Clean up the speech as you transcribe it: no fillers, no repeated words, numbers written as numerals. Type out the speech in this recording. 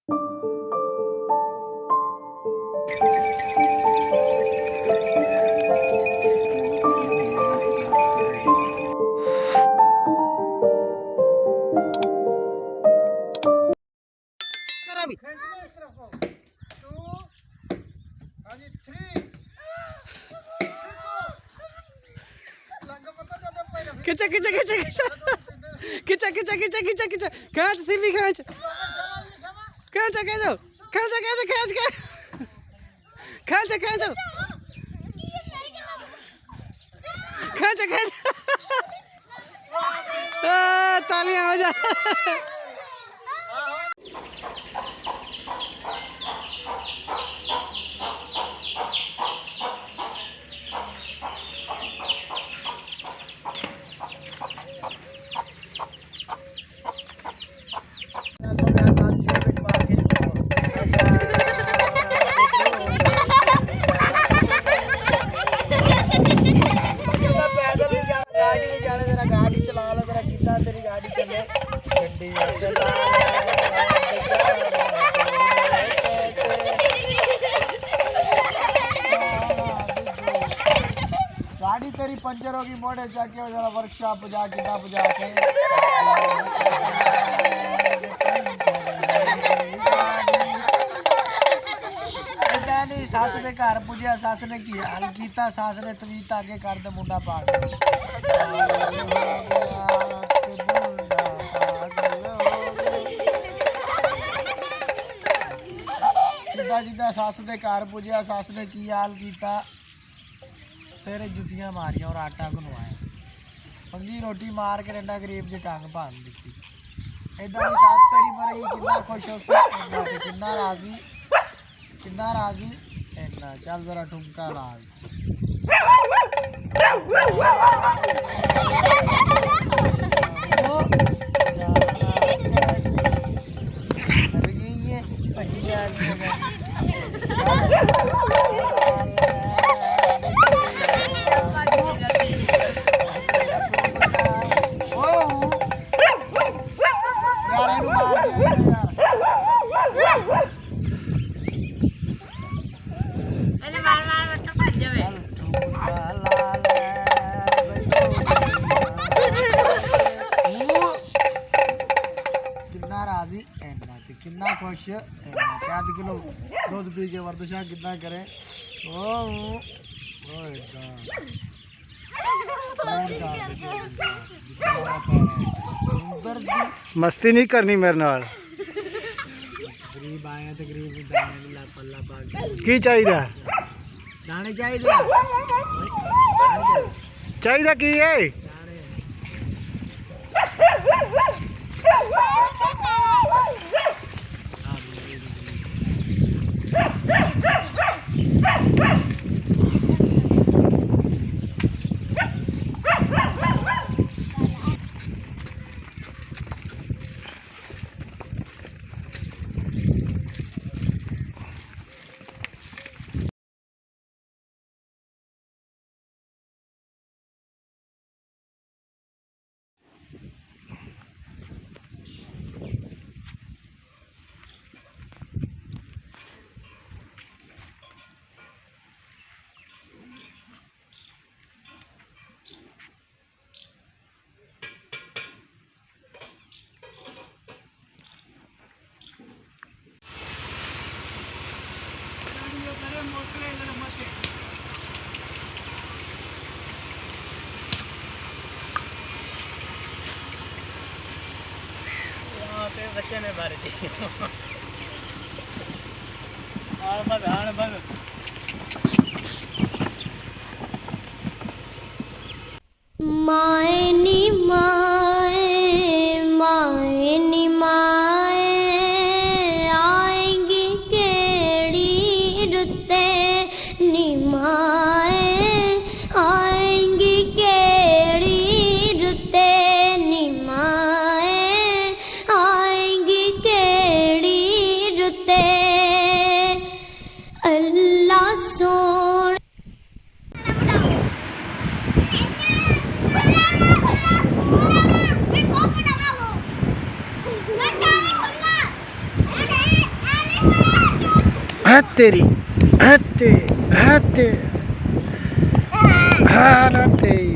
खिंचा खिंचा खिंचा खिंचा खिंचा खिंचा खिंचा खिंचा खिंचा खींच सिमी खींच खींच खींच खींच खींच खींच खींच खींच खींच खींच तालियां हो जा। गाड़ी तेरी पंचर होगी मोड़े जाके जरा वर्कशॉप जाके ना बजा के सस ने घर पुजया सस ने की हाल किया सस ने तवीत आगे कर दे मुंडा पाग जिदा जिदा सस ने घर पुजया सस ने की हाल किया सिर जुतियां मारिया और आटा गुनवाया पंगी रोटी मार के डंडा गरीब की टंग भान दी इदा की सस तेरी मरी कितना खुश हो कितना राजी इन्ना चल जरा ठुमका ला कितना खुश चार किलो दूध पी के वर्दशा कितना करे मस्ती नहीं करनी मेरे नाल गरीब आए तो गरीब दाने पल्ला पा की चाहिए दाने चाहिए की है बच्चे ने बारे माए नी माए माए नी माए आएंगी केड़ी रुते नी माए आएंगी केड़ी रुते नी माए आएंगी केड़ी रुते अल्लाह सोने हत्तेरी हत्ते हत्ते हालते